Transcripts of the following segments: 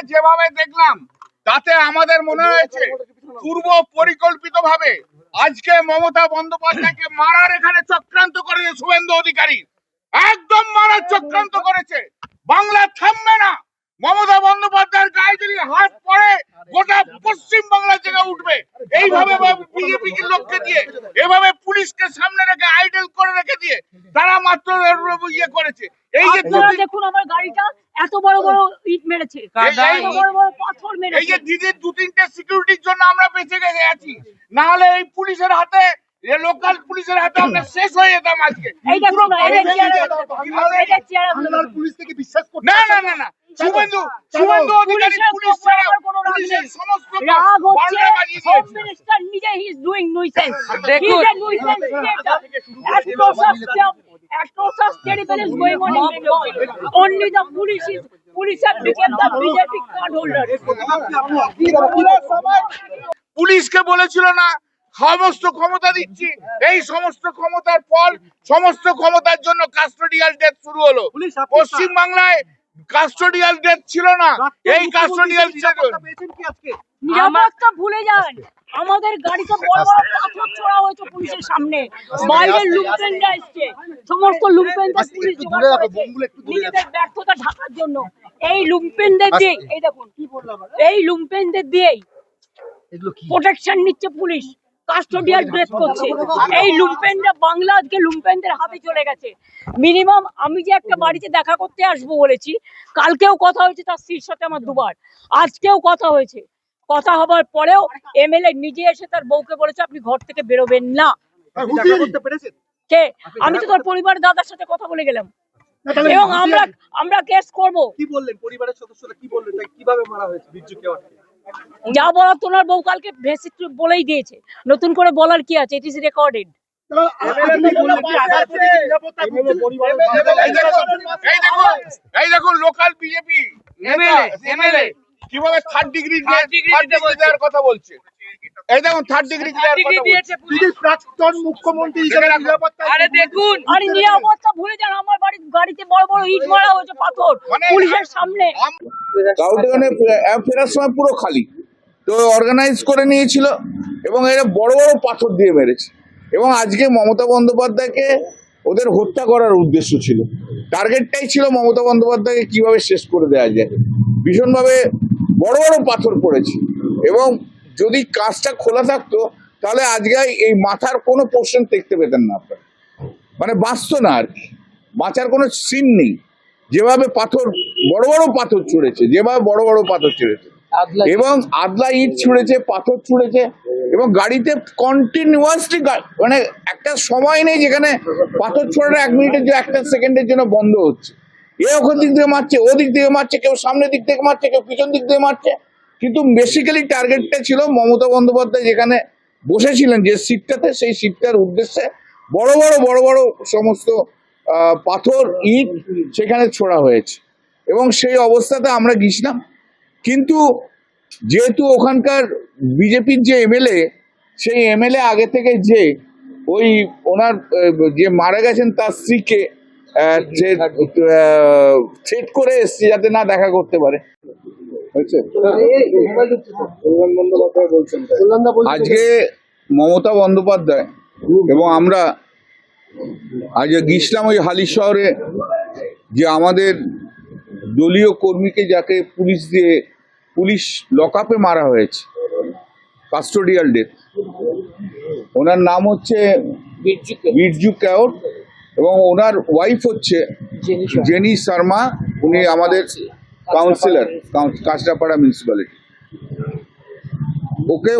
যেভাবে দেখলাম তাতে আমাদের মনে হয়েছে পূর্ব পরিকল্পিত ভাবে আজকে মমতা বন্দ্যোপাধ্যায়কে মারার এখানে চক্রান্ত করেছে শুভেন্দু অধিকারী। একদম মারার চক্রান্ত করেছে। বাংলা থামবে না। মমতা বন্দ্যোপাধ্যায়ের গায়ে যদি হাত পড়ে গোটা পশ্চিম বাংলা জেগে উঠবে। এইভাবে বিজেপি লোককে দিয়ে এভাবে পুলিশকে সামনে রেখে আইডল করে রেখে দিয়ে তারা মাত্র ইয়ে করেছে। এই যে দেখুন আমার গাড়িটা এত বড় বড় ইট মেরেছে, বড় বড় পাথর মেরেছে। এই যে দিদির দু তিনটে সিকিউরিটির জন্য আমরা বেঁচে গেছে আছি, না হলে এই পুলিশের হাতে লোকাল পুলিশের হাতে আমরা শেষ হয়ে যেতাম আজকে। এই দেখুন পুলিশ থেকে বিশ্বাস করতে না না না না শুভেন্দু অধিকারী পুলিশ ছাড়া পুলিশের সমস্ত রাগ হচ্ছে। বারোটা বাজিয়ে হোম দিয়েছে। মিনিস্টার নিজে হি ইজ ডুইং নুইসেন্স। দেখুন। Atrocious terrible is going on in Bengal. Only the police have become the BJP card holders. পুলিশকে বলেছিল না সমস্ত ক্ষমতা দিচ্ছি, এই সমস্ত ক্ষমতার ফল সমস্ত ক্ষমতার জন্য কাস্টোডিয়াল ডেথ শুরু হলো। পশ্চিম বাংলায় কাস্টোডিয়াল ডেথ ছিল না, এই কাস্টোডিয়াল নিরাপত্তা ভুলে যান। আমাদের গাড়িতে বড় বড় পাথর ছোড়া হয়েছে পুলিশের সামনে। বাইরে লুম্পেনরা এসছে, সমস্ত লুম্পেনদের পুলিশ জোগাড় করেছে নিজেদের ব্যর্থতা ঢাকার জন্য। এই লুম্পেনদের দিয়ে এই দেখুন কি বললাম, এই লুম্পেনদের দিয়েই প্রোটেকশন নিচ্ছে পুলিশ, কাস্টোডিয়াল ড্রেস করছে। এই লুম্পেনরা বাংলা আজকে লুম্পেনদের হাতে চলে গেছে। মিনিমাম আমি যে একটা বাড়িতে দেখা করতে আসবো বলেছি, কালকেও কথা হয়েছে তার স্ত্রীর সাথে আমার দুবার, আজকেও কথা হয়েছে। কথা হবার পরেও এমএলএ নিজে এসে তার বউকে বলেছে আপনি ঘর থেকে বেরোবেন না। কে? আমি তো তোর পরিবার দাদার সাথে কথা বলে গেলাম এবং আমরা কেস করব। কি বললেন পরিবারের সদস্যরা, কি বললেন, কিভাবে মারা হয়েছে বিজুকে? যা বলার তোমার বউ কালকে ভেসে বলেই দিয়েছে, নতুন করে বলার কি আছে? It is recorded. এই দেখুন লোকাল বিজেপি এমএলএ কিভাবে থার্ড ডিগ্রি দেওয়ার কথা বলছে। এই দেখুন থার্ড ডিগ্রি প্রাক্তন মুখ্যমন্ত্রী হিসেবে আরে দেখুন, আরে নিরাপত্তা ভুলে যান। আমার গাড়িতে বড় বড় ইট মারা হয়েছে, পাথর পুলিশের সামনে। কাউন্টারে ফেরার সময় পুরো খালি, তো অর্গানাইজ করে নিয়েছিল এবং এরা বড় বড় পাথর দিয়ে মেরেছে। এবং আজকে মমতা বন্দ্যোপাধ্যায়কে ওদের হত্যা করার উদ্দেশ্য ছিল, টার্গেটটাই ছিল মমতা বন্দ্যোপাধ্যায়কে কিভাবে শেষ করে দেওয়া যায়। ভীষণভাবে বড় বড় পাথর পড়েছে এবং যদি কাজটা খোলা থাকতো তাহলে আজকে এই মাথার কোনো পোর্শন দেখতে পেতেন না আপনারা, মানে বাঁচতো না আর কি, বাঁচার কোনো সিন নেই। যেভাবে পাথর বড় বড় পাথর ছুঁড়েছে, যেভাবে বড় বড় পাথর ছুঁড়েছে এবং আদলা ইট ছুঁড়েছে, পাথর ছুঁড়েছে এবং গাড়িতে কন্টিনিউয়াসলি, মানে একটা সময় নেই যেখানে পাথর ছোড়াটা 1 মিনিটের জন্য 1 সেকেন্ডের জন্য বন্ধ হচ্ছে। এ ওখান দিক থেকে মারছে, ও দিক থেকে মারছে, কেউ সামনের দিক থেকে মারছে, কেউ পিছন দিক থেকে মারছে। কিন্তু বেসিক্যালি টার্গেটটা ছিল মমতা বন্দ্যোপাধ্যায় যেখানে বসেছিলেন যে সিটটাতে, সেই সিটটার উদ্দেশ্যে বড় বড় সমস্ত পাথর ইট সেখানে ছোড়া হয়েছে এবং সেই অবস্থাতে আমরা গিয়েছিলাম। কিন্তু যেহেতু ওখানকার বিজেপির যে এমএলএ, সেই এমএলএ আগে থেকে যে ওই ওনার যে মারা গেছেন তার স্ত্রীকে থ্রেট করে এসছে যাতে না দেখা করতে পারে। আজকে মমতা বন্দ্যোপাধ্যায় এবং আমরা আজকে গিয়েছিলাম ওই হালি শহরে, যে আমাদের দলীয় কর্মীকে যাকে পুলিশ লকআপে মারা হয়েছে, কাস্টোডিয়াল ডেথ। ওনার নাম হচ্ছে বিরজু কেওট এবং ওনার ওয়াইফ হচ্ছে জেনি শর্মা। উনি আমাদের কাউন্সিলর, কাঁচরাপাড়া মিউনিসিপ্যালিটি।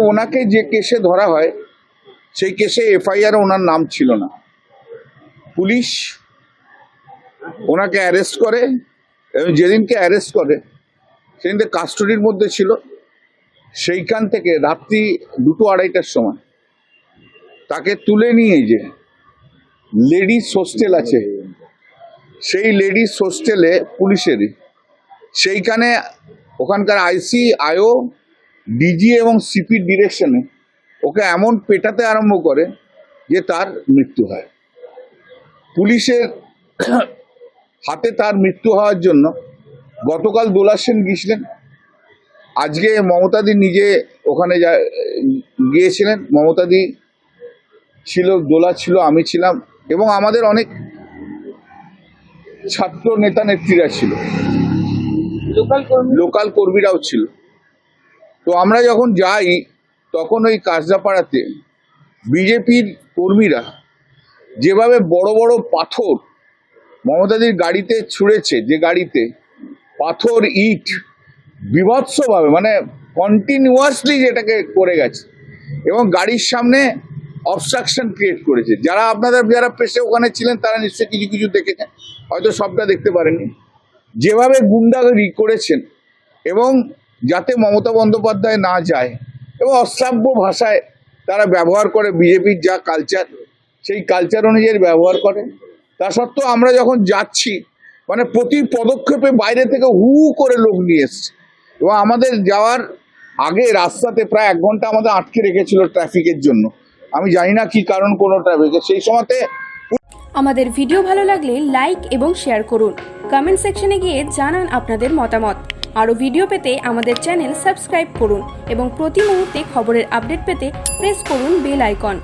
ওনাকে যে কেসে ধরা হয় সেই কেসে এফআইআর ওনার নাম ছিল না। পুলিশ ওনাকে অ্যারেস্ট করে এবং যেদিনকে অ্যারেস্ট করে সেদিনকে কাস্টডির মধ্যে ছিল। সেইখান থেকে রাত্রি 2-2:30টার সময় তাকে তুলে নিয়ে যে লেডিস হোস্টেল আছে, সেই লেডিস হোস্টেলে পুলিশেরই, সেইখানে ওখানকার আইসি, আইও, ডিজি এবং সিপির ডিরেকশনে ওকে এমন পেটাতে আরম্ভ করে যে তার মৃত্যু হয়। পুলিশের হাতে তার মৃত্যু হওয়ার জন্য গতকাল দোলা সেন গিয়েছিলেন, আজকে মমতাদি নিজে ওখানে গিয়েছিলেন। মমতাদি ছিল, দোলা ছিল, আমি ছিলাম এবং আমাদের অনেক ছাত্র নেতা নেত্রীরা ছিল, লোকাল কর্মীরাও ছিল। তো আমরা যখন যাই তখন ওই কাজদাপাড়াতে বিজেপির কর্মীরা যেভাবে বড় বড় পাথর মমতাদির গাড়িতে ছুঁড়েছে, যে গাড়িতে পাথর ইট বিভৎসভাবে, মানে কন্টিনিউয়াসলি যেটাকে করে গেছে এবং গাড়ির সামনে অবস্ট্রাকশন ক্রিয়েট করেছে। যারা পেশে ওখানে ছিলেন তারা নিশ্চয়ই কিছু কিছু দেখেছেন, হয়তো সবটা দেখতে পারেননি। যেভাবে গুন্ডাগিরি করেছেন এবং যাতে মমতা বন্দ্যোপাধ্যায় না যায় এবং অশ্রাব্য ভাষায় তারা ব্যবহার করে, বিজেপির যা কালচার সেই কালচার অনুযায়ী ব্যবহার করে। তা সত্ত্বেও আমরা যখন যাচ্ছি মানে প্রতি পদক্ষেপে বাইরে থেকে হু করে লোক নিয়ে এসছে এবং আমাদের যাওয়ার আগে রাস্তাতে প্রায় 1 ঘন্টা আমাদের আটকে রেখেছিল ট্রাফিকের জন্য। আমি জানি না কি কারণ কোনো ট্রাফিকের। সেই সময়তে আমাদের ভিডিও ভালো লাগলে লাইক এবং শেয়ার করুন। কমেন্ট সেকশনে গিয়ে জানান আপনাদের মতামত। আরও ভিডিও পেতে আমাদের চ্যানেল সাবস্ক্রাইব করুন এবং প্রতি মুহূর্তে খবরের আপডেট পেতে প্রেস করুন বেল আইকন।